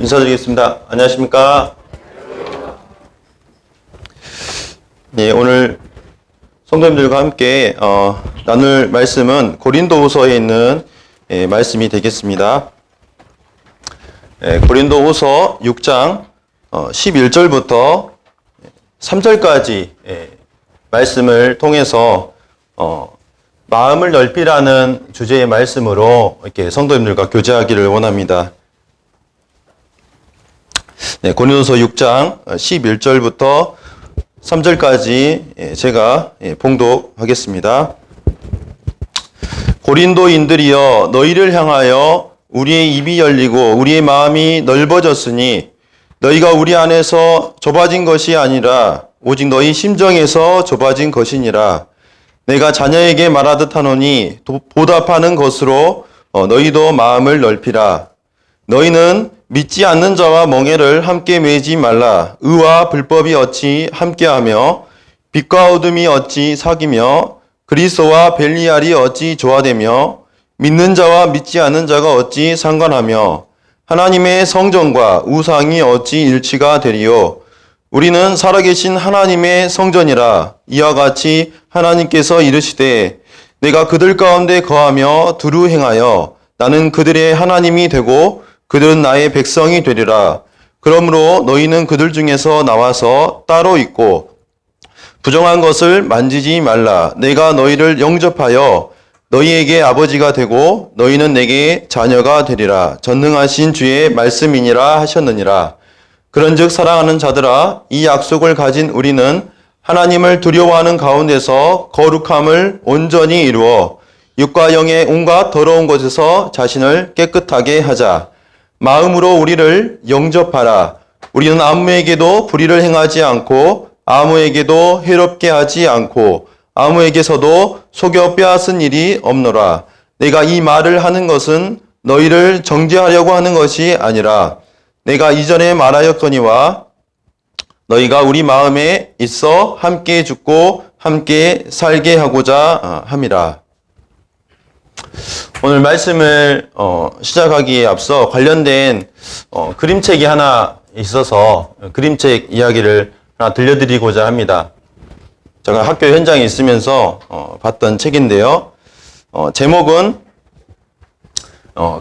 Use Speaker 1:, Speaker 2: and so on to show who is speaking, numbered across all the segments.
Speaker 1: 인사드리겠습니다. 안녕하십니까? 네, 오늘 성도님들과 함께 나눌 말씀은 고린도후서에 있는 말씀이 되겠습니다. 고린도후서 6장 11절부터 3절까지 말씀을 통해서 마음을 넓히라는 주제의 말씀으로 이렇게 성도님들과 교제하기를 원합니다. 네, 고린도서 6장 11절부터 3절까지 제가 봉독하겠습니다. 고린도인들이여, 너희를 향하여 우리의 입이 열리고 우리의 마음이 넓어졌으니 너희가 우리 안에서 좁아진 것이 아니라 오직 너희 심정에서 좁아진 것이니라. 내가 자녀에게 말하듯 하노니 보답하는 것으로 너희도 마음을 넓히라. 너희는 믿지 않는 자와 멍에를 함께 매지 말라. 의와 불법이 어찌 함께하며 빛과 어둠이 어찌 사귀며 그리스도와 벨리알이 어찌 조화되며 믿는 자와 믿지 않는 자가 어찌 상관하며 하나님의 성전과 우상이 어찌 일치가 되리요. 우리는 살아계신 하나님의 성전이라. 이와 같이 하나님께서 이르시되 내가 그들 가운데 거하며 두루 행하여 나는 그들의 하나님이 되고 그들은 나의 백성이 되리라. 그러므로 너희는 그들 중에서 나와서 따로 있고 부정한 것을 만지지 말라. 내가 너희를 영접하여 너희에게 아버지가 되고 너희는 내게 자녀가 되리라. 전능하신 주의 말씀이니라 하셨느니라. 그런즉 사랑하는 자들아, 이 약속을 가진 우리는 하나님을 두려워하는 가운데서 거룩함을 온전히 이루어 육과 영의 온갖 더러운 것에서 자신을 깨끗하게 하자. 마음으로 우리를 영접하라. 우리는 아무에게도 불의를 행하지 않고 아무에게도 해롭게 하지 않고 아무에게서도 속여 빼앗은 일이 없노라. 내가 이 말을 하는 것은 너희를 정죄하려고 하는 것이 아니라 내가 이전에 말하였거니와 너희가 우리 마음에 있어 함께 죽고 함께 살게 하고자 함이라. 오늘 말씀을 시작하기에 앞서 관련된 그림책이 하나 있어서 그림책 이야기를 하나 들려드리고자 합니다. 제가 학교 현장에 있으면서 봤던 책인데요. 제목은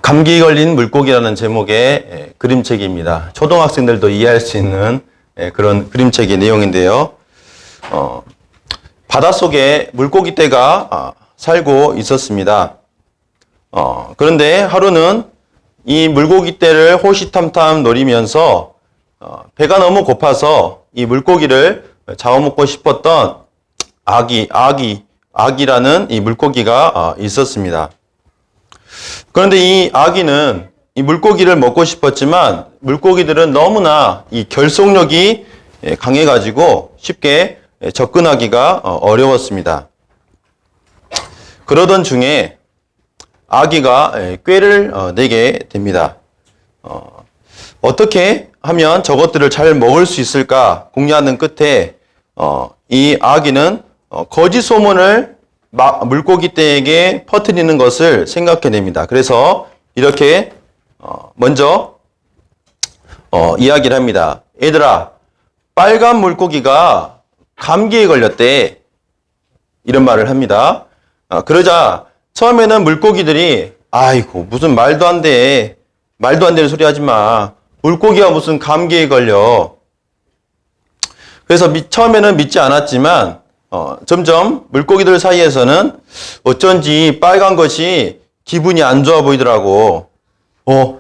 Speaker 1: 감기에 걸린 물고기라는 제목의 그림책입니다. 초등학생들도 이해할 수 있는 그런 그림책의 내용인데요. 바닷속에 물고기 떼가 살고 있었습니다. 그런데 하루는 이 물고기 떼를 호시탐탐 노리면서 배가 너무 고파서 이 물고기를 잡아먹고 싶었던 아기라는 이 물고기가 있었습니다. 그런데 이 아기는 이 물고기를 먹고 싶었지만 물고기들은 너무나 이 결속력이 강해가지고 쉽게 접근하기가 어려웠습니다. 그러던 중에 아기가 꾀를 내게 됩니다. 어떻게 하면 저것들을 잘 먹을 수 있을까 궁리하는 끝에 이 아기는 거짓 소문을 물고기 떼에게 퍼뜨리는 것을 생각해냅니다. 그래서 이렇게 먼저 이야기를 합니다. 얘들아, 빨간 물고기가 감기에 걸렸대. 이런 말을 합니다. 그러자 처음에는 물고기들이 아이고 무슨 말도 안 돼. 말도 안 되는 소리 하지 마. 물고기가 무슨 감기에 걸려. 그래서 처음에는 믿지 않았지만 점점 물고기들 사이에서는 어쩐지 빨간 것이 기분이 안 좋아 보이더라고.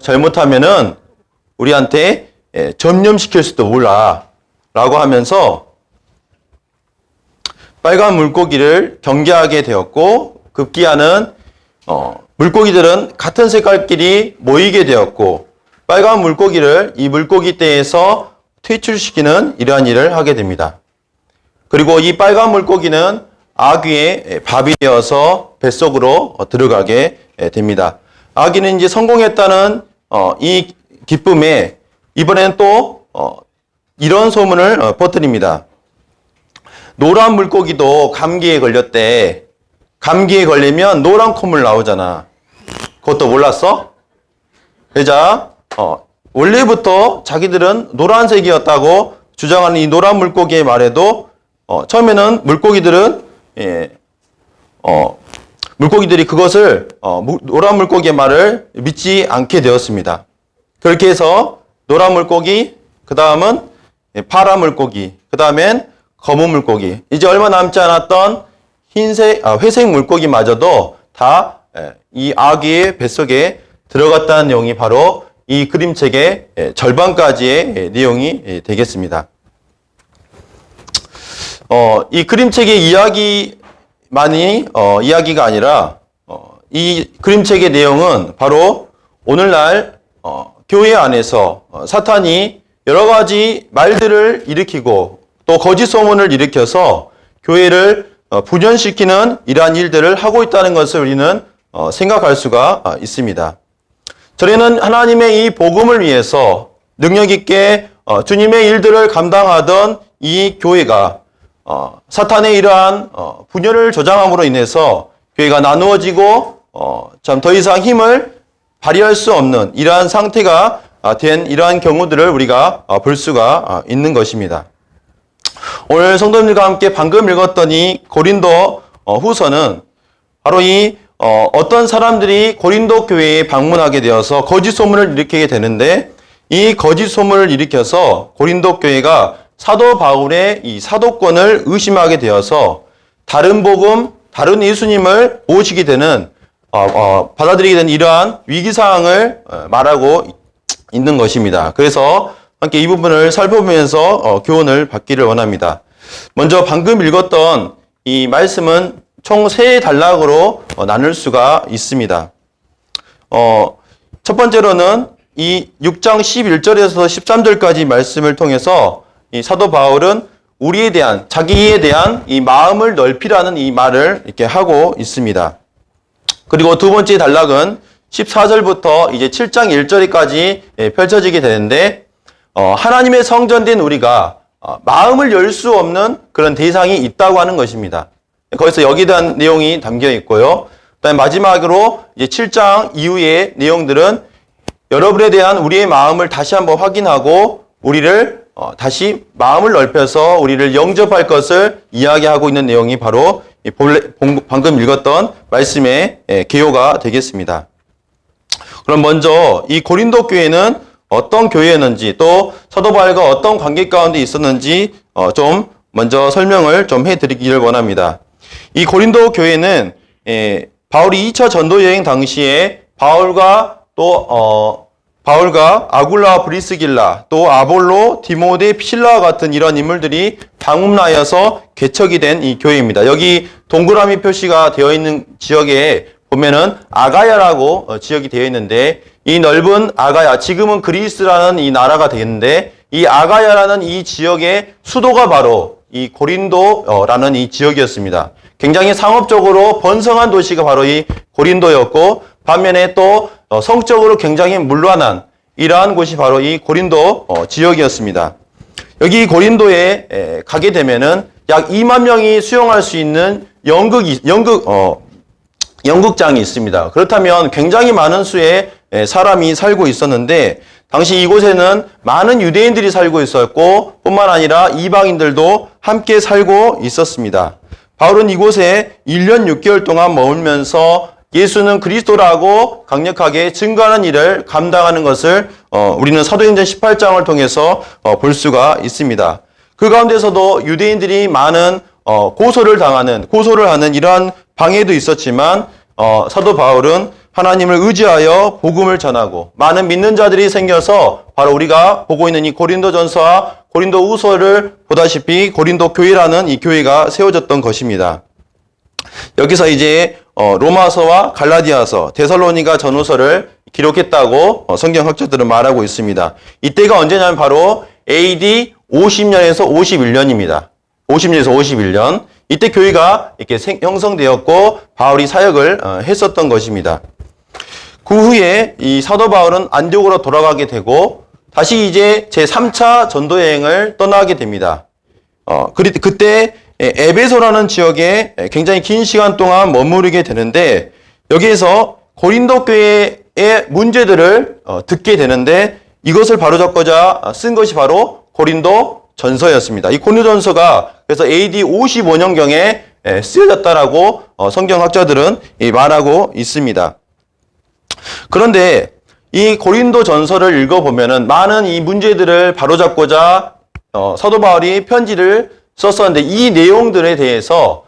Speaker 1: 잘못하면은 우리한테 전염시킬 수도 몰라. 라고 하면서 빨간 물고기를 경계하게 되었고 급기야는 물고기들은 같은 색깔끼리 모이게 되었고 빨간 물고기를 이 물고기 떼에서 퇴출시키는 이러한 일을 하게 됩니다. 그리고 이 빨간 물고기는 아귀의 밥이 되어서 뱃속으로 들어가게 됩니다. 아귀는 이제 성공했다는 이 기쁨에 이번에는 또 이런 소문을 퍼뜨립니다. 노란 물고기도 감기에 걸렸대. 감기에 걸리면 노란 콧물 나오잖아. 그것도 몰랐어? 그러자 원래부터 자기들은 노란색이었다고 주장하는 이 노란 물고기의 말에도 처음에는 물고기들이 그것을 노란 물고기의 말을 믿지 않게 되었습니다. 그렇게 해서 노란 물고기, 그 다음은 파란 물고기, 그 다음엔 검은 물고기, 이제 얼마 남지 않았던 회색 물고기마저도 다 이 아기의 뱃속에 들어갔다는 내용이 바로 이 그림책의 절반까지의 내용이 되겠습니다. 이 그림책의 이야기만이 이야기가 아니라 이 그림책의 내용은 바로 오늘날 교회 안에서 사탄이 여러 가지 말들을 일으키고 또 거짓 소문을 일으켜서 교회를 분열시키는 이러한 일들을 하고 있다는 것을 우리는 생각할 수가 있습니다. 저희는 하나님의 이 복음을 위해서 능력 있게 주님의 일들을 감당하던 이 교회가 사탄의 이러한 분열을 조장함으로 인해서 교회가 나누어지고 참 더 이상 힘을 발휘할 수 없는 이러한 상태가 된 이러한 경우들을 우리가 볼 수가 있는 것입니다. 오늘 성도님들과 함께 방금 읽었던 이 고린도 후서는 바로 이 어떤 사람들이 고린도 교회에 방문하게 되어서 거짓 소문을 일으키게 되는데 이 거짓 소문을 일으켜서 고린도 교회가 사도 바울의 이 사도권을 의심하게 되어서 다른 복음, 다른 예수님을 모시게 되는 받아들이게 된 이러한 위기사항을 말하고 있는 것입니다. 그래서 함께 이 부분을 살펴보면서 교훈을 받기를 원합니다. 먼저 방금 읽었던 이 말씀은 총 3단락으로 나눌 수가 있습니다. 첫 번째로는 이 6장 11절에서 13절까지 말씀을 통해서 이 사도 바울은 자기에 대한 이 마음을 넓히라는 이 말을 이렇게 하고 있습니다. 그리고 두 번째 단락은 14절부터 이제 7장 1절까지 펼쳐지게 되는데, 하나님의 성전된 우리가 마음을 열 수 없는 그런 대상이 있다고 하는 것입니다. 거기서 여기에 대한 내용이 담겨 있고요. 그다음에 마지막으로 이제 7장 이후의 내용들은 여러분에 대한 우리의 마음을 다시 한번 확인하고 우리를 다시 마음을 넓혀서 우리를 영접할 것을 이야기하고 있는 내용이 바로 방금 읽었던 말씀의 개요가 되겠습니다. 그럼 먼저 이 고린도 교회는 어떤 교회였는지 또 사도 바울과 어떤 관계 가운데 있었는지 좀 먼저 설명을 좀 해드리기를 원합니다. 이 고린도 교회는 바울이 2차 전도 여행 당시에 바울과 아굴라와 브리스길라 또 아볼로, 디모데, 필라와 같은 이런 인물들이 방문하여서 개척이 된 이 교회입니다. 여기 동그라미 표시가 되어 있는 지역에 보면은 아가야라고 지역이 되어 있는데 이 넓은 아가야, 지금은 그리스라는 이 나라가 되겠는데 이 아가야라는 이 지역의 수도가 바로 이 고린도라는 이 지역이었습니다. 굉장히 상업적으로 번성한 도시가 바로 이 고린도였고 반면에 또 성적으로 굉장히 문란한 이러한 곳이 바로 이 고린도 지역이었습니다. 여기 고린도에 가게 되면은 약 2만 명이 수용할 수 있는 연극장이 있습니다. 그렇다면 굉장히 많은 수의 사람이 살고 있었는데 당시 이곳에는 많은 유대인들이 살고 있었고 뿐만 아니라 이방인들도 함께 살고 있었습니다. 바울은 이곳에 1년 6개월 동안 머물면서 예수는 그리스도라고 강력하게 증거하는 일을 감당하는 것을 우리는 사도행전 18장을 통해서 볼 수가 있습니다. 그 가운데서도 유대인들이 많은 고소를 하는 이러한 방해도 있었지만 사도 바울은 하나님을 의지하여 복음을 전하고 많은 믿는 자들이 생겨서 바로 우리가 보고 있는 이 고린도전서와 고린도후서를 보다시피 고린도 교회라는 이 교회가 세워졌던 것입니다. 여기서 이제 로마서와 갈라디아서, 데살로니가 전후서를 기록했다고 성경학자들은 말하고 있습니다. 이때가 언제냐면 바로 AD 50년에서 51년입니다. 50년에서 51년. 이때 교회가 이렇게 형성되었고 바울이 사역을 했었던 것입니다. 그 후에 이 사도 바울은 안디옥으로 돌아가게 되고 다시 이제 제3차 전도 여행을 떠나게 됩니다. 그때 에베소라는 지역에 굉장히 긴 시간 동안 머무르게 되는데 여기에서 고린도 교회의 문제들을 듣게 되는데 이것을 바로잡고자 쓴 것이 바로 고린도 전서였습니다. 이 고린도 전서가 그래서 AD 55년경에 쓰여졌다라고 성경학자들은 말하고 있습니다. 그런데 이 고린도 전서를 읽어보면은 많은 이 문제들을 바로잡고자 사도 바울이 편지를 썼었는데 이 내용들에 대해서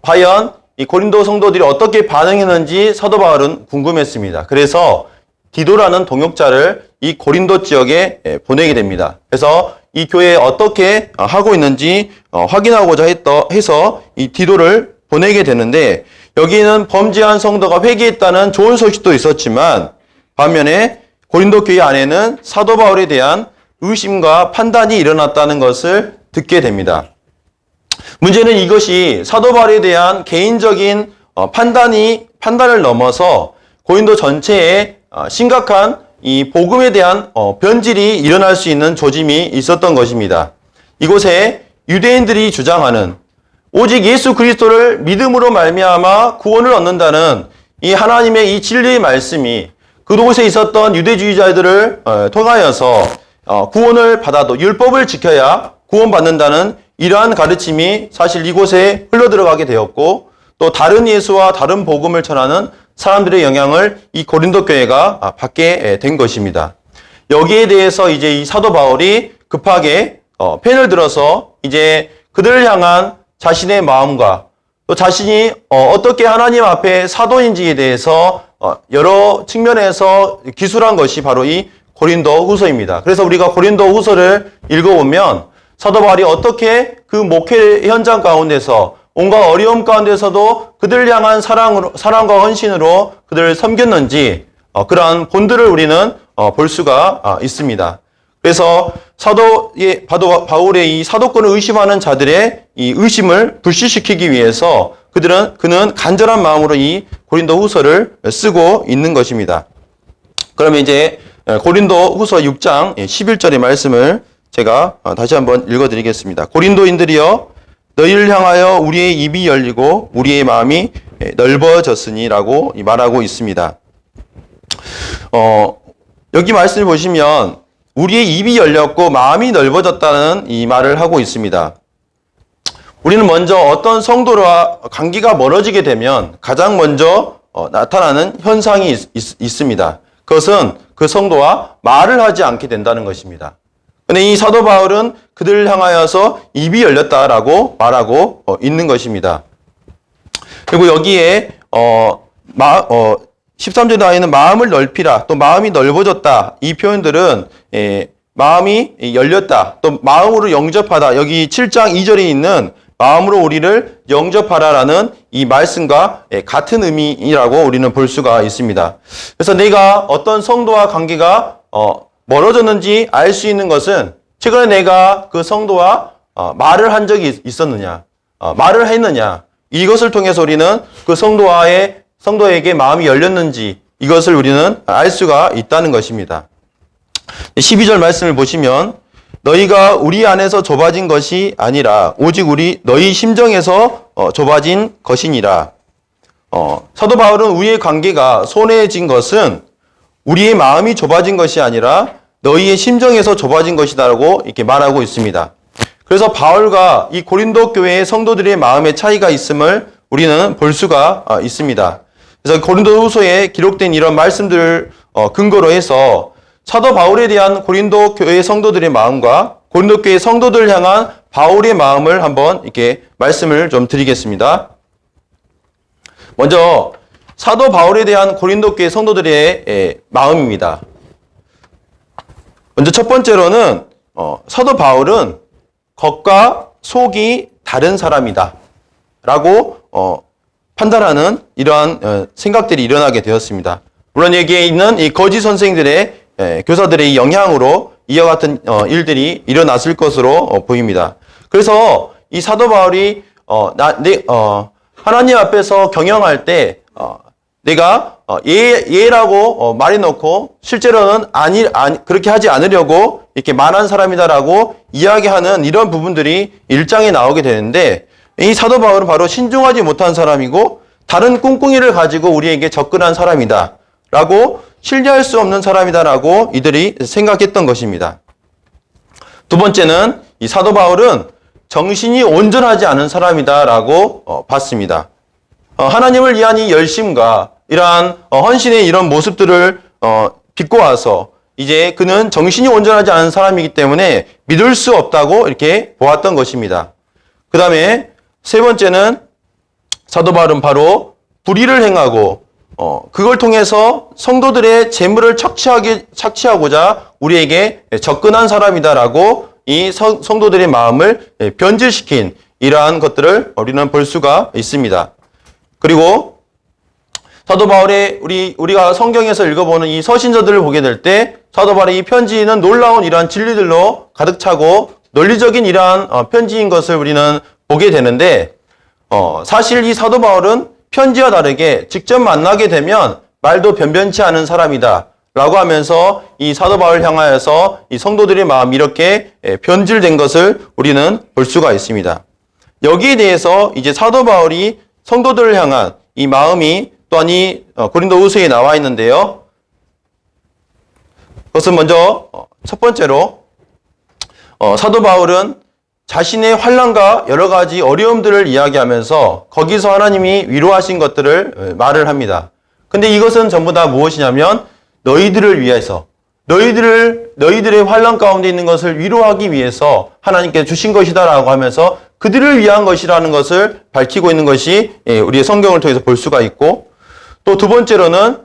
Speaker 1: 과연 이 고린도 성도들이 어떻게 반응했는지 사도 바울은 궁금했습니다. 그래서 디도라는 동역자를 이 고린도 지역에 보내게 됩니다. 그래서 이 교회에 어떻게 하고 있는지 확인하고자 해서 이 디도를 보내게 되는데 여기는 범죄한 성도가 회개했다는 좋은 소식도 있었지만 반면에 고린도 교회 안에는 사도 바울에 대한 의심과 판단이 일어났다는 것을 듣게 됩니다. 문제는 이것이 사도 바울에 대한 개인적인 판단을 넘어서 고린도 전체에 심각한 이 복음에 대한 변질이 일어날 수 있는 조짐이 있었던 것입니다. 이곳에 유대인들이 주장하는 오직 예수 그리스도를 믿음으로 말미암아 구원을 얻는다는 이 하나님의 이 진리의 말씀이 그곳에 있었던 유대주의자들을 통하여서 구원을 받아도 율법을 지켜야 구원받는다는 이러한 가르침이 사실 이곳에 흘러들어가게 되었고 또 다른 예수와 다른 복음을 전하는 사람들의 영향을 이 고린도 교회가 받게 된 것입니다. 여기에 대해서 이제 이 사도 바울이 급하게 펜을 들어서 이제 그들을 향한 자신의 마음과 또 자신이 어떻게 하나님 앞에 사도인지에 대해서 여러 측면에서 기술한 것이 바로 이 고린도 후서입니다. 그래서 우리가 고린도 후서를 읽어보면 사도 바울이 어떻게 그 목회 현장 가운데서 온갖 어려움 가운데서도 그들을 향한 사랑과 헌신으로 그들을 섬겼는지 그러한 본들을 우리는 볼 수가 있습니다. 그래서 바울의 이 사도권을 의심하는 자들의 이 의심을 불씨시키기 위해서 그는 간절한 마음으로 이 고린도 후서를 쓰고 있는 것입니다. 그러면 이제 고린도 후서 6장 11절의 말씀을 제가 다시 한번 읽어드리겠습니다. 고린도인들이여 너희를 향하여 우리의 입이 열리고 우리의 마음이 넓어졌으니라고 말하고 있습니다. 여기 말씀을 보시면 우리의 입이 열렸고 마음이 넓어졌다는 이 말을 하고 있습니다. 우리는 먼저 어떤 성도와 관계가 멀어지게 되면 가장 먼저 나타나는 현상이 있습니다. 그것은 그 성도와 말을 하지 않게 된다는 것입니다. 근데 이 사도 바울은 그들을 향하여서 입이 열렸다라고 말하고 있는 것입니다. 그리고 여기에 13절에 나와 있는 마음을 넓히라, 또 마음이 넓어졌다, 이 표현들은 마음이 열렸다, 또 마음으로 영접하다, 여기 7장 2절에 있는 마음으로 우리를 영접하라라는 이 말씀과 같은 의미라고 우리는 볼 수가 있습니다. 그래서 내가 어떤 성도와 관계가 멀어졌는지 알 수 있는 것은 최근에 내가 그 성도와 말을 한 적이 있었느냐, 말을 했느냐, 이것을 통해서 우리는 그 성도에게 마음이 열렸는지 이것을 우리는 알 수가 있다는 것입니다. 12절 말씀을 보시면 너희가 우리 안에서 좁아진 것이 아니라 오직 너희 심정에서 좁아진 것이니라. 사도 바울은 우리의 관계가 소원해진 것은 우리의 마음이 좁아진 것이 아니라 너희의 심정에서 좁아진 것이다라고 이렇게 말하고 있습니다. 그래서 바울과 이 고린도 교회의 성도들의 마음의 차이가 있음을 우리는 볼 수가 있습니다. 그래서 고린도 후서에 기록된 이런 말씀들을 근거로 해서 사도 바울에 대한 고린도 교회 성도들의 마음과 고린도 교회 성도들을 향한 바울의 마음을 한번 이렇게 말씀을 좀 드리겠습니다. 먼저 사도 바울에 대한 고린도 교회 성도들의 마음입니다. 먼저 첫 번째로는 사도 바울은 겉과 속이 다른 사람이다 라고 판단하는 이러한 생각들이 일어나게 되었습니다. 물론 여기에 있는 이 거짓 선생들의 교사들의 영향으로 이와 같은 일들이 일어났을 것으로 보입니다. 그래서 이 사도 바울이 하나님 앞에서 경영할 때 내가 예라고 말해놓고 실제로는 그렇게 하지 않으려고 이렇게 말한 사람이다라고 이야기하는 이런 부분들이 1장에 나오게 되는데 이 사도 바울은 바로 신중하지 못한 사람이고 다른 꿍꿍이를 가지고 우리에게 접근한 사람이다 라고 신뢰할 수 없는 사람이다라고 이들이 생각했던 것입니다. 두 번째는 이 사도 바울은 정신이 온전하지 않은 사람이다라고 봤습니다. 하나님을 위한 이 열심과 이러한 헌신의 이런 모습들을 비꼬아서 이제 그는 정신이 온전하지 않은 사람이기 때문에 믿을 수 없다고 이렇게 보았던 것입니다. 그 다음에 세 번째는 사도 바울은 바로 불의를 행하고 그걸 통해서 성도들의 재물을 착취하고자 우리에게 접근한 사람이다라고 이 성도들의 마음을 변질시킨 이러한 것들을 우리는 볼 수가 있습니다. 그리고 사도 바울의 우리가 성경에서 읽어보는 이 서신서들을 보게 될 때 사도 바울의 이 편지는 놀라운 이러한 진리들로 가득 차고 논리적인 이러한 편지인 것을 우리는 보게 되는데 사실 이 사도 바울은 편지와 다르게 직접 만나게 되면 말도 변변치 않은 사람이다 라고 하면서 이 사도 바울을 향하여서 이 성도들의 마음이 이렇게 변질된 것을 우리는 볼 수가 있습니다. 여기에 대해서 이제 사도 바울이 성도들을 향한 이 마음이 또한 이 고린도후서에 나와 있는데요. 그것은 먼저 첫 번째로 사도 바울은 자신의 환난과 여러 가지 어려움들을 이야기하면서 거기서 하나님이 위로하신 것들을 말을 합니다. 근데 이것은 전부 다 무엇이냐면 너희들을 위해서 너희들의 환난 가운데 있는 것을 위로하기 위해서 하나님께 주신 것이다라고 하면서 그들을 위한 것이라는 것을 밝히고 있는 것이 우리의 성경을 통해서 볼 수가 있고 또 두 번째로는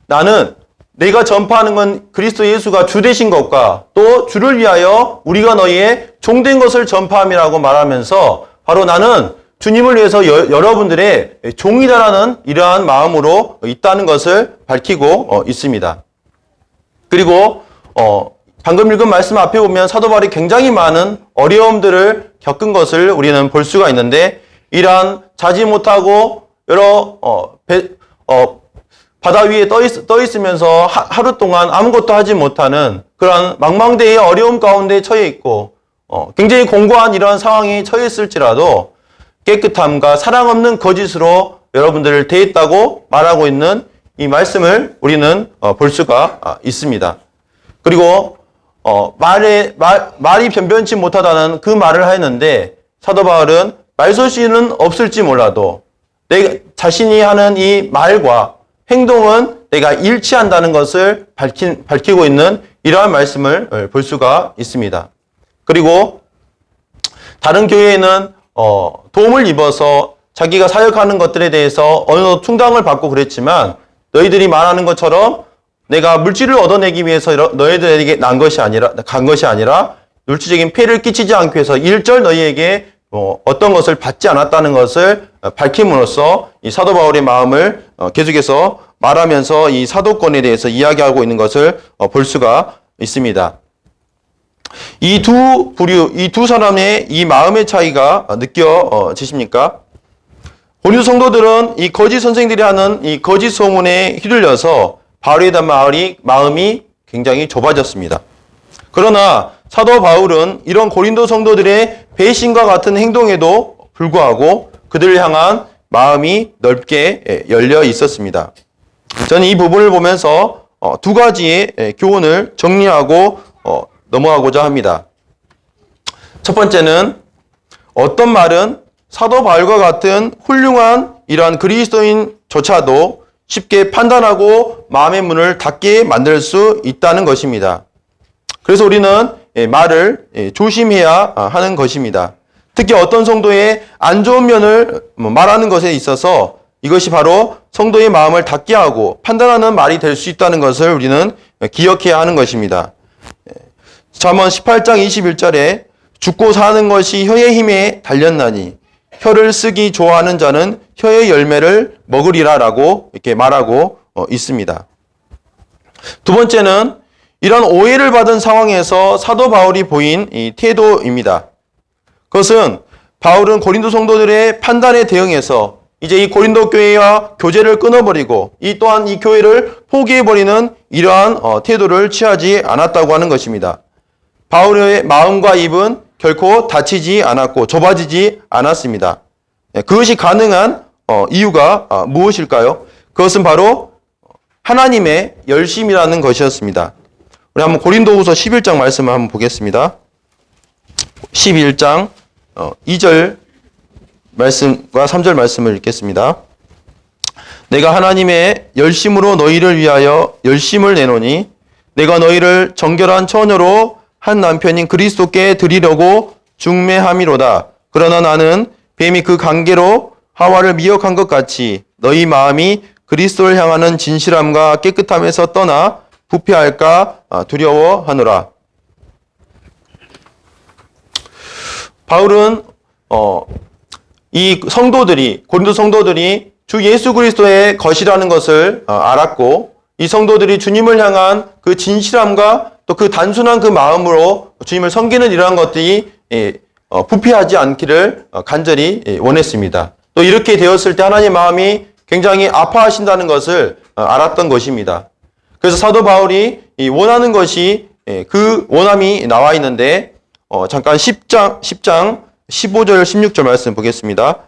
Speaker 1: 나는 내가 전파하는 건 그리스도 예수가 주 되신 것과 또 주를 위하여 우리가 너희의 종된 것을 전파함이라고 말하면서 바로 나는 주님을 위해서 여러분들의 종이다라는 이러한 마음으로 있다는 것을 밝히고 있습니다. 그리고 방금 읽은 말씀 앞에 보면 사도 바울이 굉장히 많은 어려움들을 겪은 것을 우리는 볼 수가 있는데 이러한 자지 못하고 여러 바다 위에 떠 있으면서 하루 동안 아무것도 하지 못하는 그런 망망대해의 어려움 가운데 처해 있고 굉장히 공고한 이러한 상황에 처해 있을지라도 깨끗함과 사랑 없는 거짓으로 여러분들을 대했다고 말하고 있는 이 말씀을 우리는 볼 수가 있습니다. 그리고 말이 변변치 못하다는 그 말을 하였는데 사도 바울은 말솜씨는 없을지 몰라도 내 자신이 하는 이 말과 행동은 내가 일치한다는 것을 밝히고 있는 이러한 말씀을 볼 수가 있습니다. 그리고 다른 교회에는 도움을 입어서 자기가 사역하는 것들에 대해서 어느 정도 충당을 받고 그랬지만 너희들이 말하는 것처럼 내가 물질을 얻어내기 위해서 너희들에게 간 것이 아니라 물질적인 폐를 끼치지 않기 위해서 일절 너희에게 어떤 것을 받지 않았다는 것을 밝힘으로써 이 사도 바울의 마음을 계속해서 말하면서 이 사도권에 대해서 이야기하고 있는 것을 볼 수가 있습니다. 이 두 사람의 이 마음의 차이가 느껴지십니까? 고린도 성도들은 이 거짓 선생들이 하는 이 거짓 소문에 휘둘려서 바울에 대한 마음이 굉장히 좁아졌습니다. 그러나 사도 바울은 이런 고린도 성도들의 배신과 같은 행동에도 불구하고 그들을 향한 마음이 넓게 열려 있었습니다. 저는 이 부분을 보면서 두 가지의 교훈을 정리하고 넘어가고자 합니다. 첫 번째는 어떤 말은 사도 바울과 같은 훌륭한 이러한 그리스도인조차도 쉽게 판단하고 마음의 문을 닫게 만들 수 있다는 것입니다. 그래서 우리는 말을 조심해야 하는 것입니다. 특히 어떤 성도의 안 좋은 면을 말하는 것에 있어서 이것이 바로 성도의 마음을 닫게 하고 판단하는 말이 될 수 있다는 것을 우리는 기억해야 하는 것입니다. 잠언 18장 21절에 죽고 사는 것이 혀의 힘에 달렸나니 혀를 쓰기 좋아하는 자는 혀의 열매를 먹으리라 라고 이렇게 말하고 있습니다. 두 번째는 이런 오해를 받은 상황에서 사도 바울이 보인 이 태도입니다. 그것은 바울은 고린도 성도들의 판단에 대응해서 이제 이 고린도 교회와 교제를 끊어버리고 또한 이 교회를 포기해버리는 이러한 태도를 취하지 않았다고 하는 것입니다. 바울의 마음과 입은 결코 닫히지 않았고 좁아지지 않았습니다. 그것이 가능한 이유가 무엇일까요? 그것은 바로 하나님의 열심이라는 것이었습니다. 우리 한번 고린도후서 11장 말씀을 한번 보겠습니다. 11장 2절 말씀과 3절 말씀을 읽겠습니다. 내가 하나님의 열심으로 너희를 위하여 열심을 내노니 내가 너희를 정결한 처녀로 한 남편인 그리스도께 드리려고 중매함이로다. 그러나 나는 뱀이 그 관계로 하와를 미혹한 것 같이 너희 마음이 그리스도를 향하는 진실함과 깨끗함에서 떠나 부패할까 두려워하노라. 바울은 이 성도들이, 고린도 성도들이 주 예수 그리스도의 것이라는 것을 알았고, 이 성도들이 주님을 향한 그 진실함과 또 그 단순한 그 마음으로 주님을 섬기는 이러한 것들이 부패하지 않기를 간절히 원했습니다. 또 이렇게 되었을 때 하나님의 마음이 굉장히 아파하신다는 것을 알았던 것입니다. 그래서 사도 바울이 원하는 것이 그 원함이 나와 있는데 잠깐 10장 15절 16절 말씀 보겠습니다.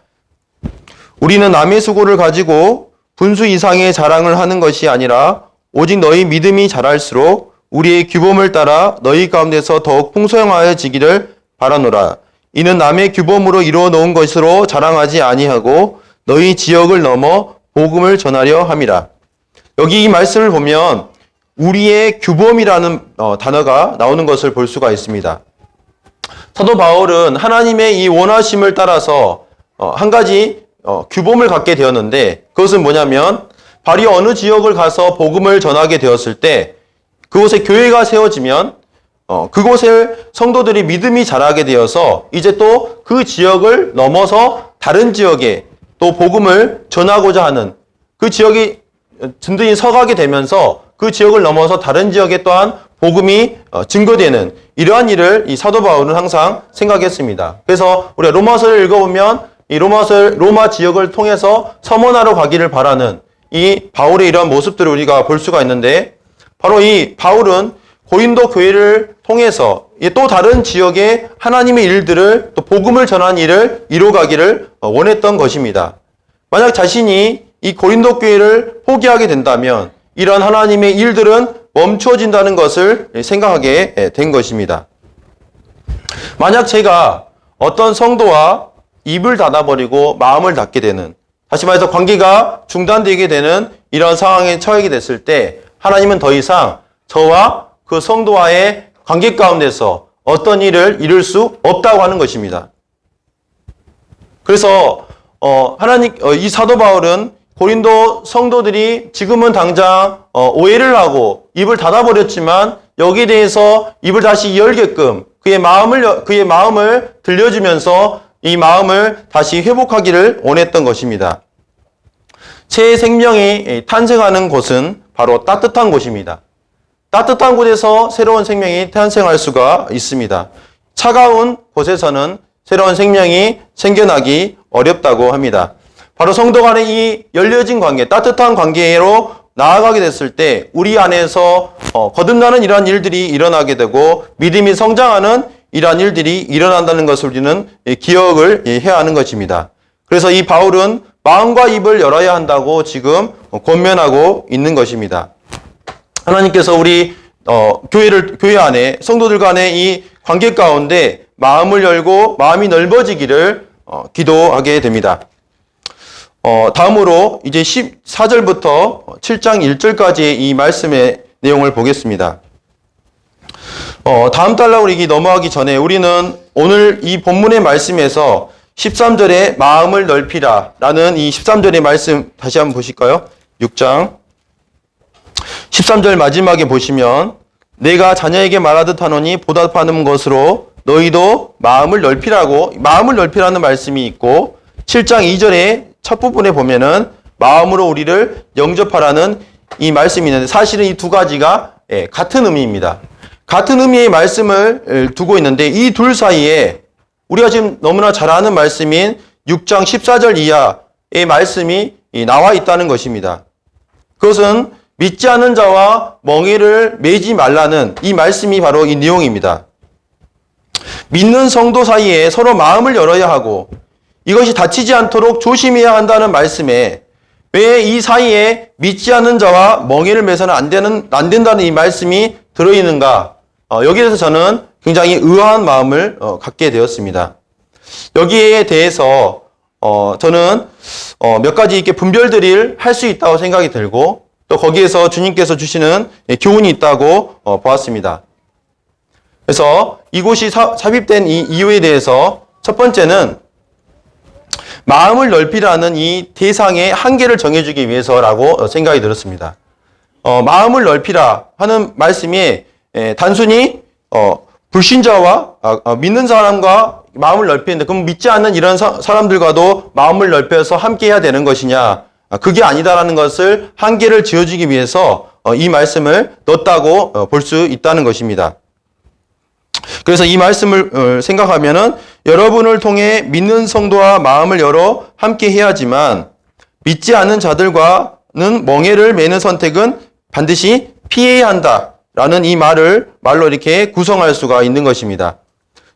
Speaker 1: 우리는 남의 수고를 가지고 분수 이상의 자랑을 하는 것이 아니라 오직 너희 믿음이 자랄수록 우리의 규범을 따라 너희 가운데서 더욱 풍성하여지기를 바라노라. 이는 남의 규범으로 이루어 놓은 것으로 자랑하지 아니하고 너희 지역을 넘어 복음을 전하려 함이라. 여기 이 말씀을 보면 우리의 규범이라는 단어가 나오는 것을 볼 수가 있습니다. 사도 바울은 하나님의 이 원하심을 따라서 한 가지 규범을 갖게 되었는데, 그것은 뭐냐면 바로 어느 지역을 가서 복음을 전하게 되었을 때 그곳에 교회가 세워지면 그곳에 성도들이 믿음이 자라게 되어서 이제 또 그 지역을 넘어서 다른 지역에 또 복음을 전하고자 하는, 그 지역이 든든히 서가게 되면서 그 지역을 넘어서 다른 지역에 또한 복음이 증거되는 이러한 일을 이 사도 바울은 항상 생각했습니다. 그래서 우리가 로마서를 읽어보면 이 로마 지역을 통해서 서머나로 가기를 바라는 이 바울의 이러한 모습들을 우리가 볼 수가 있는데, 바로 이 바울은 고린도 교회를 통해서 또 다른 지역의 하나님의 일들을, 또 복음을 전하는 일을 이루어가기를 원했던 것입니다. 만약 자신이 이 고린도 교회를 포기하게 된다면 이러한 하나님의 일들은 멈춰진다는 것을 생각하게 된 것입니다. 만약 제가 어떤 성도와 입을 닫아버리고 마음을 닫게 되는, 다시 말해서 관계가 중단되게 되는 이런 상황에 처하게 됐을 때 하나님은 더 이상 저와 그 성도와의 관계 가운데서 어떤 일을 이룰 수 없다고 하는 것입니다. 그래서 이 사도 바울은 고린도 성도들이 지금은 당장 오해를 하고 입을 닫아버렸지만 여기에 대해서 입을 다시 열게끔 그의 마음을 들려주면서 이 마음을 다시 회복하기를 원했던 것입니다. 새 생명이 탄생하는 곳은 바로 따뜻한 곳입니다. 따뜻한 곳에서 새로운 생명이 탄생할 수가 있습니다. 차가운 곳에서는 새로운 생명이 생겨나기 어렵다고 합니다. 바로 성도 간의 이 열려진 관계, 따뜻한 관계로 나아가게 됐을 때 우리 안에서 거듭나는 이러한 일들이 일어나게 되고 믿음이 성장하는 이러한 일들이 일어난다는 것을 우리는 기억을 해야 하는 것입니다. 그래서 이 바울은 마음과 입을 열어야 한다고 지금 권면하고 있는 것입니다. 하나님께서 우리 교회 안에 성도들 간의 이 관계 가운데 마음을 열고 마음이 넓어지기를 기도하게 됩니다. 다음으로 이제 14절부터 7장 1절까지의 이 말씀의 내용을 보겠습니다. 다음 달로 우리 넘어가기 전에 우리는 오늘 이 본문의 말씀에서 13절에 마음을 넓히라 라는 이 13절의 말씀 다시 한번 보실까요? 6장 13절 마지막에 보시면 내가 자녀에게 말하듯 하노니 보답하는 것으로 너희도 마음을 넓히라는 말씀이 있고 7장 2절에 첫 부분에 보면은 마음으로 우리를 영접하라는 이 말씀이 있는데 사실은 이 두 가지가 같은 의미입니다. 같은 의미의 말씀을 두고 있는데 이 둘 사이에 우리가 지금 너무나 잘 아는 말씀인 6장 14절 이하의 말씀이 나와 있다는 것입니다. 그것은 믿지 않는 자와 멍에를 매지 말라는 이 말씀이 바로 이 내용입니다. 믿는 성도 사이에 서로 마음을 열어야 하고 이것이 다치지 않도록 조심해야 한다는 말씀에 왜 이 사이에 믿지 않는 자와 멍에를 매서는 안 된다는 이 말씀이 들어있는가? 여기에 대해서 저는 굉장히 의아한 마음을 갖게 되었습니다. 여기에 대해서 저는 몇 가지 이렇게 분별들을 할 수 있다고 생각이 들고 또 거기에서 주님께서 주시는 교훈이 있다고 보았습니다. 그래서 이곳이 삽입된 이 이유에 대해서 첫 번째는 마음을 넓히라는 이 대상의 한계를 정해주기 위해서라고 생각이 들었습니다. 마음을 넓히라 하는 말씀이 단순히 불신자와 믿는 사람과 마음을 넓히는데 그럼 믿지 않는 이런 사람들과도 마음을 넓혀서 함께 해야 되는 것이냐? 그게 아니다라는 것을 한계를 지어주기 위해서 이 말씀을 넣었다고 볼 수 있다는 것입니다. 그래서 이 말씀을 생각하면은 여러분을 통해 믿는 성도와 마음을 열어 함께 해야지만 믿지 않는 자들과는 멍에를 매는 선택은 반드시 피해야 한다라는 이 말로 이렇게 구성할 수가 있는 것입니다.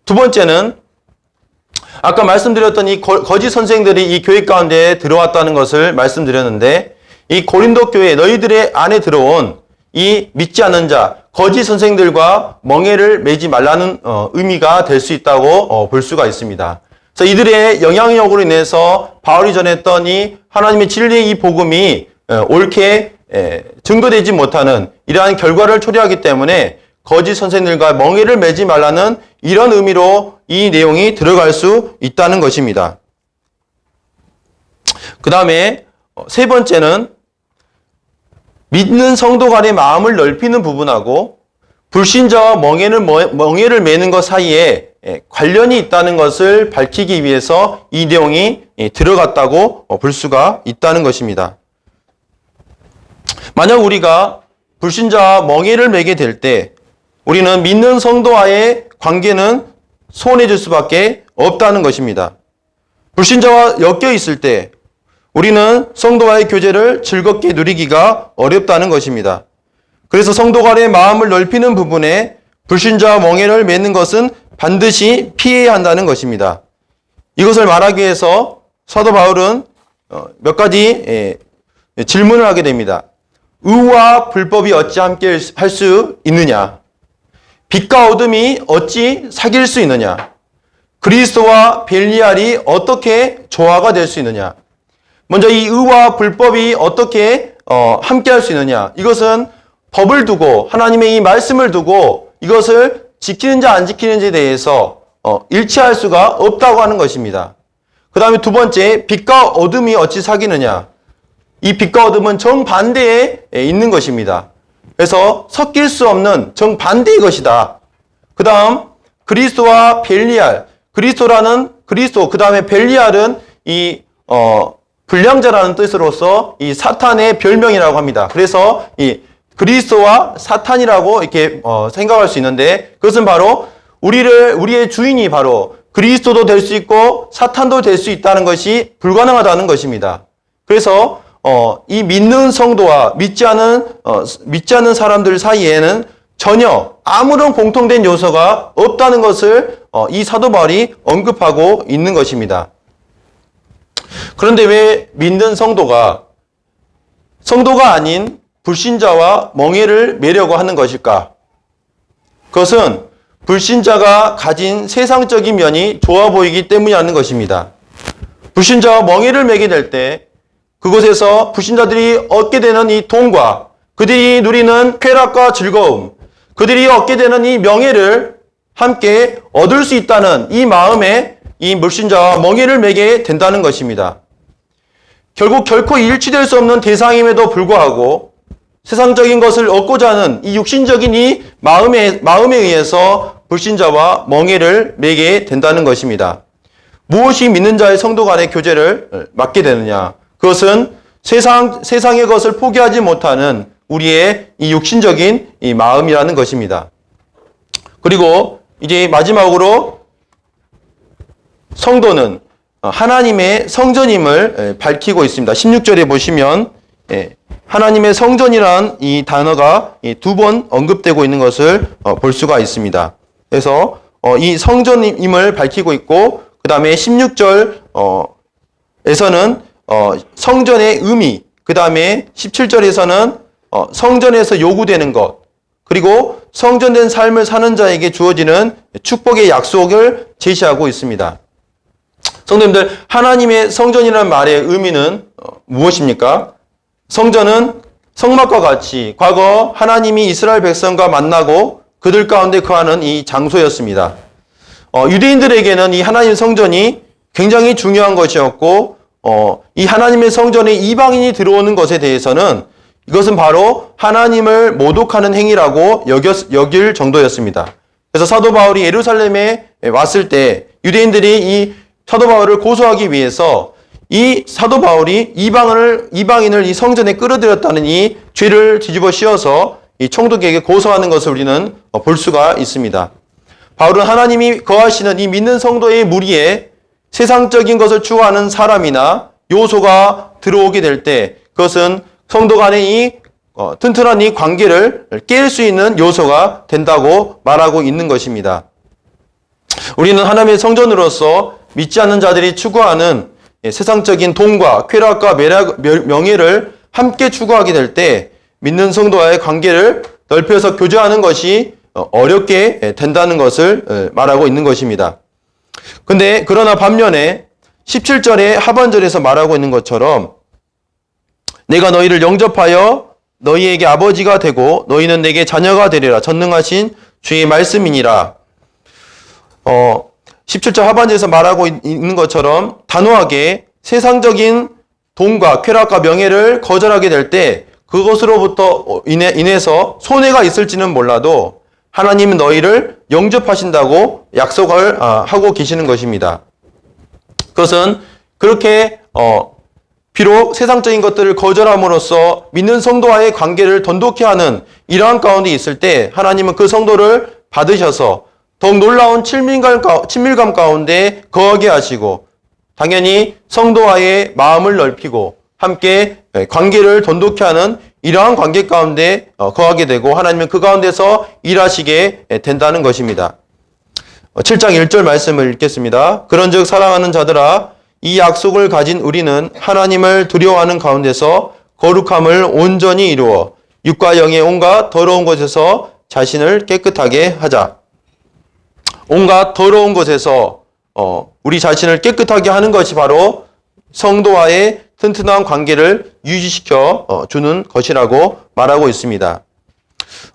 Speaker 1: 두 번째는 아까 말씀드렸던 이 거짓 선생들이 이 교회 가운데 들어왔다는 것을 말씀드렸는데 이 고린도 교회 너희들의 안에 들어온 이 믿지 않는 자 거짓 선생들과 멍에를 매지 말라는 의미가 될 수 있다고 볼 수가 있습니다. 그래서 이들의 영향력으로 인해서 바울이 전했던 이 하나님의 진리의 이 복음이 옳게 증거되지 못하는 이러한 결과를 초래하기 때문에 거짓 선생들과 멍에를 매지 말라는 이런 의미로 이 내용이 들어갈 수 있다는 것입니다. 그 다음에 세 번째는 믿는 성도 간의 마음을 넓히는 부분하고 불신자와 멍에를 매는 것 사이에 관련이 있다는 것을 밝히기 위해서 이 내용이 들어갔다고 볼 수가 있다는 것입니다. 만약 우리가 불신자와 멍에를 매게 될 때 우리는 믿는 성도와의 관계는 소원해질 수밖에 없다는 것입니다. 불신자와 엮여 있을 때 우리는 성도와의 교제를 즐겁게 누리기가 어렵다는 것입니다. 그래서 성도 간의 마음을 넓히는 부분에 불신자와 멍에를 맺는 것은 반드시 피해야 한다는 것입니다. 이것을 말하기 위해서 사도 바울은 몇 가지 질문을 하게 됩니다. 의와 불법이 어찌 함께 할 수 있느냐? 빛과 어둠이 어찌 사귈 수 있느냐? 그리스도와 벨리알이 어떻게 조화가 될 수 있느냐? 먼저 이 의와 불법이 어떻게 함께 할 수 있느냐? 이것은 법을 두고 하나님의 이 말씀을 두고 이것을 지키는지 안 지키는지에 대해서 일치할 수가 없다고 하는 것입니다. 그 다음에 두 번째, 빛과 어둠이 어찌 사귀느냐? 이 빛과 어둠은 정반대에 있는 것입니다. 그래서 섞일 수 없는 정반대의 것이다. 그 다음 그리스도와 벨리알, 그리스도, 그 다음에 벨리알은 이 불량자라는 뜻으로서 이 사탄의 별명이라고 합니다. 그래서 이 그리스도와 사탄이라고 이렇게 생각할 수 있는데 그것은 바로 우리의 주인이 바로 그리스도도 될 수 있고 사탄도 될 수 있다는 것이 불가능하다는 것입니다. 그래서 이 믿는 성도와 믿지 않는 사람들 사이에는 전혀 아무런 공통된 요소가 없다는 것을 이 사도 바울이 언급하고 있는 것입니다. 그런데 왜 믿는 성도가 아닌 불신자와 멍에를 매려고 하는 것일까? 그것은 불신자가 가진 세상적인 면이 좋아 보이기 때문이라는 것입니다. 불신자와 멍에를 매게 될 때 그곳에서 불신자들이 얻게 되는 이 돈과 그들이 누리는 쾌락과 즐거움, 그들이 얻게 되는 이 명예를 함께 얻을 수 있다는 이 마음에 이 불신자와 멍에를 매게 된다는 것입니다. 결국 결코 일치될 수 없는 대상임에도 불구하고 세상적인 것을 얻고자 하는 이 육신적인 이 마음에 의해서 불신자와 멍에를 매게 된다는 것입니다. 무엇이 믿는 자의 성도 간의 교제를 막게 되느냐? 그것은 세상의 것을 포기하지 못하는 우리의 이 육신적인 이 마음이라는 것입니다. 그리고 이제 마지막으로 성도는 하나님의 성전임을 밝히고 있습니다. 16절에 보시면 하나님의 성전이라는 이 단어가 두 번 언급되고 있는 것을 볼 수가 있습니다. 그래서 이 성전임을 밝히고 있고 그 다음에 16절에서는 성전의 의미, 그 다음에 17절에서는 성전에서 요구되는 것, 그리고 성전된 삶을 사는 자에게 주어지는 축복의 약속을 제시하고 있습니다. 성도님들, 하나님의 성전이라는 말의 의미는 무엇입니까? 성전은 성막과 같이 과거 하나님이 이스라엘 백성과 만나고 그들 가운데 거하는 이 장소였습니다. 유대인들에게는 이 하나님 성전이 굉장히 중요한 것이었고, 이 하나님의 성전에 이방인이 들어오는 것에 대해서는 이것은 바로 하나님을 모독하는 행위라고 여길 정도였습니다. 그래서 사도 바울이 예루살렘에 왔을 때 유대인들이 이 사도 바울을 고소하기 위해서 이 사도 바울이 이방인을 이 성전에 끌어들였다는 이 죄를 뒤집어 씌워서 이 총독에게 고소하는 것을 우리는 볼 수가 있습니다. 바울은 하나님이 거하시는 이 믿는 성도의 무리에 세상적인 것을 추구하는 사람이나 요소가 들어오게 될 때 그것은 성도 간의 이 튼튼한 이 관계를 깰 수 있는 요소가 된다고 말하고 있는 것입니다. 우리는 하나님의 성전으로서 믿지 않는 자들이 추구하는 세상적인 돈과 쾌락과 명예를 함께 추구하게 될 때 믿는 성도와의 관계를 넓혀서 교제하는 것이 어렵게 된다는 것을 말하고 있는 것입니다. 그러나 반면에 17절의 하반절에서 말하고 있는 것처럼 내가 너희를 영접하여 너희에게 아버지가 되고 너희는 내게 자녀가 되리라 전능하신 주의 말씀이니라. 17절 하반절에서 말하고 있는 것처럼 단호하게 세상적인 돈과 쾌락과 명예를 거절하게 될 때 그것으로부터 인해서 손해가 있을지는 몰라도 하나님은 너희를 영접하신다고 약속을 하고 계시는 것입니다. 그것은 그렇게 비록 세상적인 것들을 거절함으로써 믿는 성도와의 관계를 돈독히 하는 이러한 가운데 있을 때 하나님은 그 성도를 받으셔서 더욱 놀라운 친밀감 가운데 거하게 하시고 당연히 성도와의 마음을 넓히고 함께 관계를 돈독히 하는 이러한 관계 가운데 거하게 되고 하나님은 그 가운데서 일하시게 된다는 것입니다. 7장 1절 말씀을 읽겠습니다. 그런즉 사랑하는 자들아 이 약속을 가진 우리는 하나님을 두려워하는 가운데서 거룩함을 온전히 이루어 육과 영의 온갖 더러운 것에서 자신을 깨끗하게 하자. 온갖 더러운 것에서 우리 자신을 깨끗하게 하는 것이 바로 성도와의 튼튼한 관계를 유지시켜 주는 것이라고 말하고 있습니다.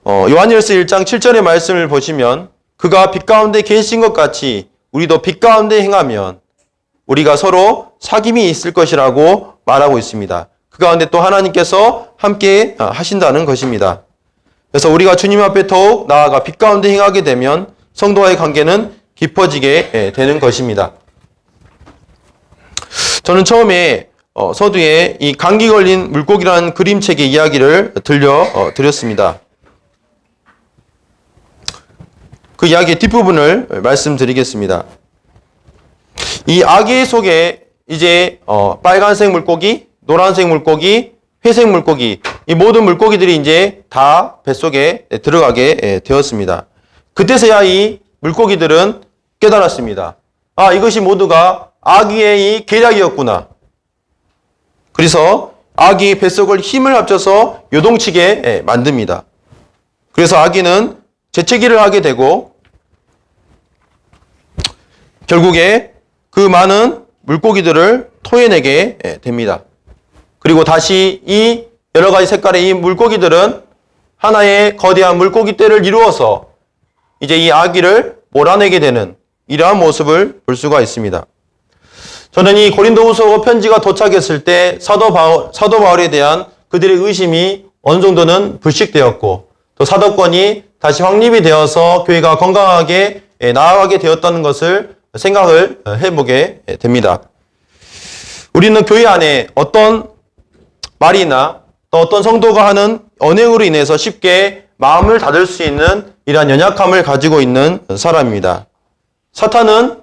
Speaker 1: 요한일서 1장 7절의 말씀을 보시면 그가 빛 가운데 계신 것 같이 우리도 빛 가운데 행하면 우리가 서로 사귐이 있을 것이라고 말하고 있습니다. 그 가운데 또 하나님께서 함께 하신다는 것입니다. 그래서 우리가 주님 앞에 더욱 나아가 빛 가운데 행하게 되면 성도와의 관계는 깊어지게 되는 것입니다. 저는 처음에 서두에 이 감기 걸린 물고기라는 그림책의 이야기를 들려드렸습니다. 그 이야기의 뒷부분을 말씀드리겠습니다. 이 아기 속에 이제 빨간색 물고기, 노란색 물고기, 회색 물고기 이 모든 물고기들이 이제 다 뱃속에 들어가게 되었습니다. 그때서야 이 물고기들은 깨달았습니다. 아, 이것이 모두가 아기의 이 계략이었구나. 그래서 아기 뱃속을 힘을 합쳐서 요동치게 만듭니다. 그래서 아기는 재채기를 하게 되고 결국에 그 많은 물고기들을 토해내게 됩니다. 그리고 다시 이 여러 가지 색깔의 이 물고기들은 하나의 거대한 물고기 떼를 이루어서 이제 이 아기를 몰아내게 되는 이러한 모습을 볼 수가 있습니다. 저는 이 고린도후서 편지가 도착했을 때 사도 바울에 대한 그들의 의심이 어느 정도는 불식되었고 또 사도권이 다시 확립이 되어서 교회가 건강하게 나아가게 되었다는 것을 생각을 해보게 됩니다. 우리는 교회 안에 어떤 말이나 또 어떤 성도가 하는 언행으로 인해서 쉽게 마음을 닫을 수 있는 이러한 연약함을 가지고 있는 사람입니다. 사탄은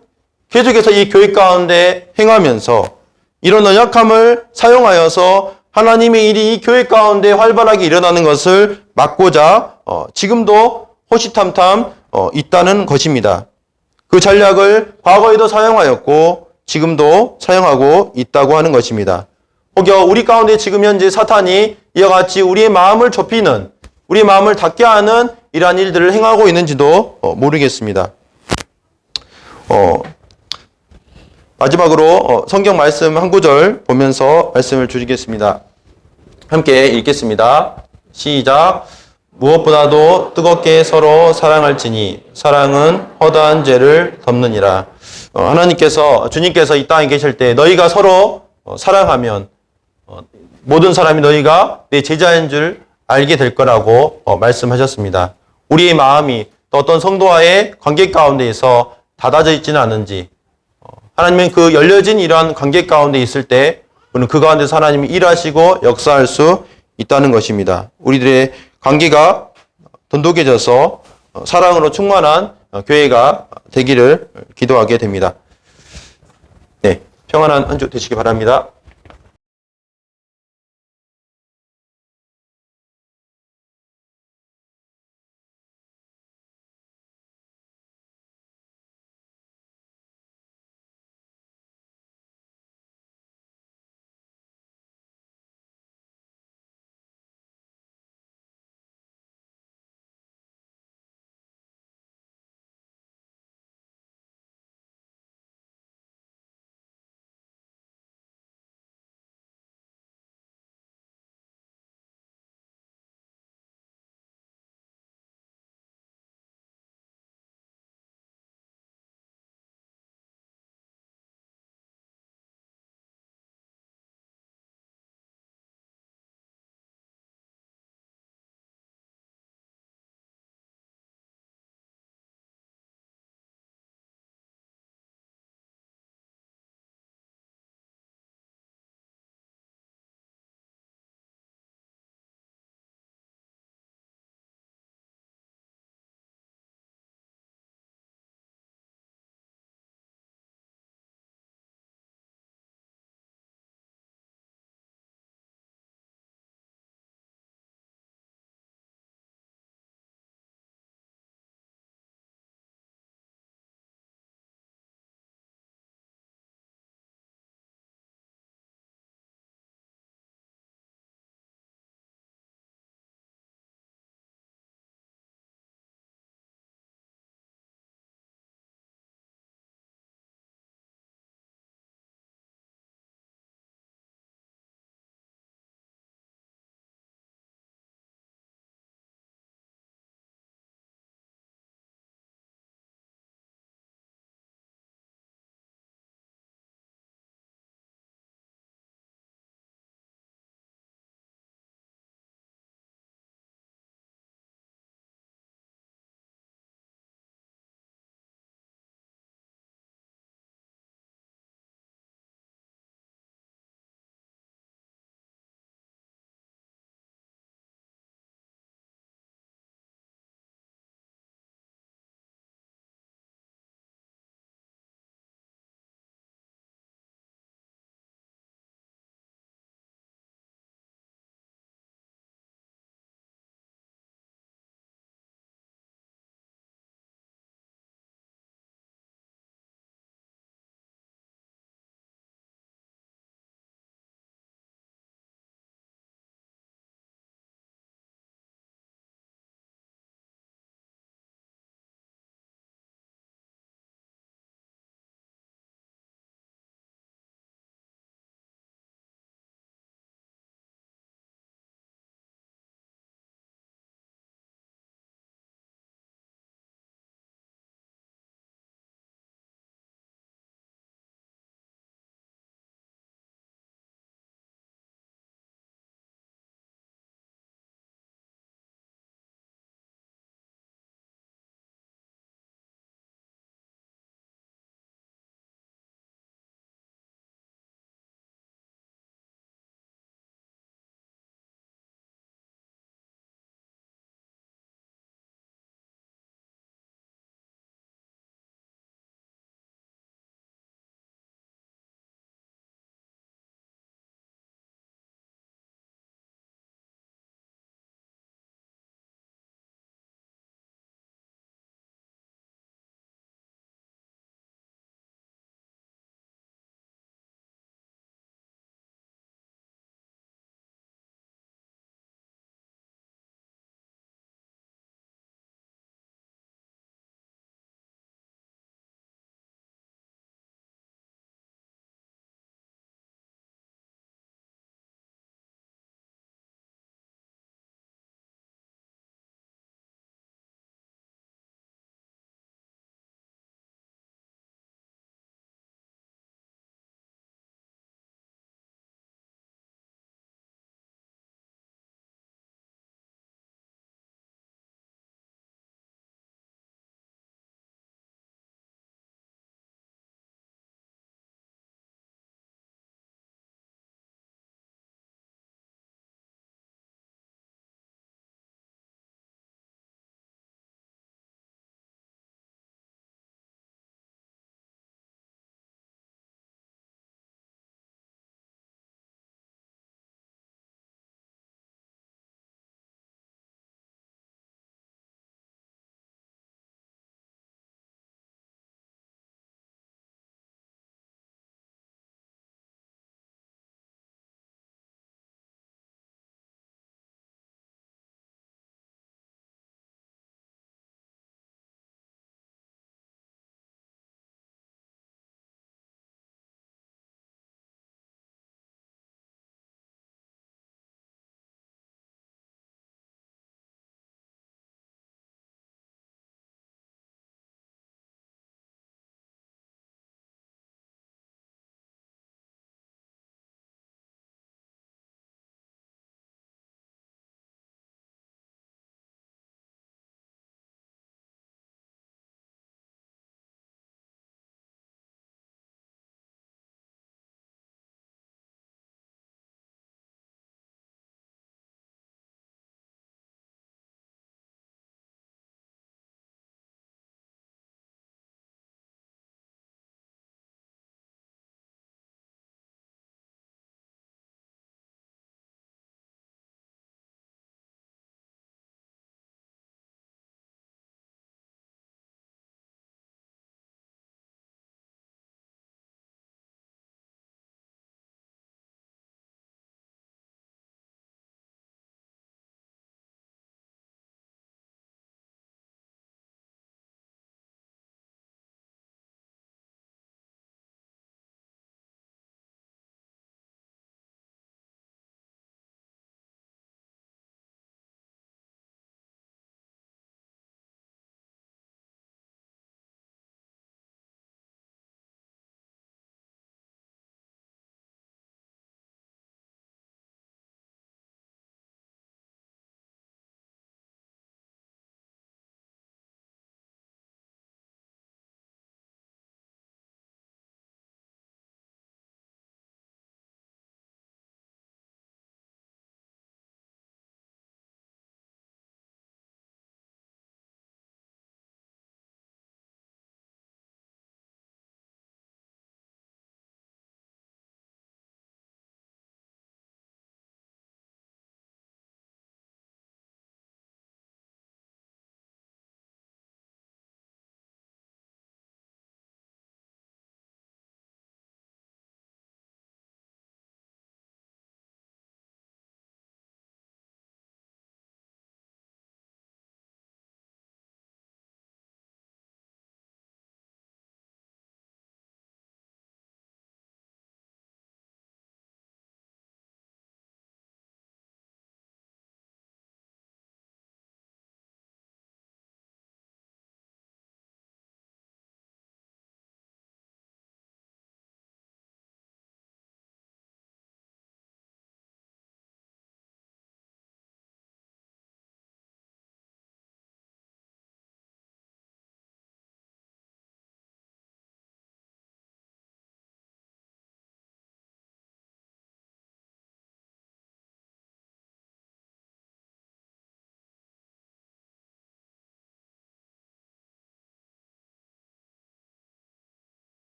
Speaker 1: 계속해서 이 교회 가운데 행하면서 이런 연약함을 사용하여서 하나님의 일이 이 교회 가운데 활발하게 일어나는 것을 막고자 지금도 호시탐탐 있다는 것입니다. 그 전략을 과거에도 사용하였고 지금도 사용하고 있다고 하는 것입니다. 혹여 우리 가운데 지금 현재 사탄이 이와 같이 우리의 마음을 좁히는, 우리의 마음을 닫게 하는 이러한 일들을 행하고 있는지도 모르겠습니다. 마지막으로 성경 말씀 한 구절 보면서 말씀을 줄이겠습니다. 함께 읽겠습니다. 시작. 무엇보다도 뜨겁게 서로 사랑할지니 사랑은 허다한 죄를 덮느니라. 주님께서 이 땅에 계실 때 너희가 서로 사랑하면 모든 사람이 너희가 내 제자인 줄 알게 될 거라고 말씀하셨습니다. 우리의 마음이 또 어떤 성도와의 관계 가운데에서 닫아져 있지는 않은지, 하나님은 그 열려진 이러한 관계 가운데 있을 때 우리는 그 가운데서 하나님이 일하시고 역사할 수 있다는 것입니다. 우리들의 관계가 돈독해져서 사랑으로 충만한 교회가 되기를 기도하게 됩니다. 네, 평안한 한 주 되시기 바랍니다.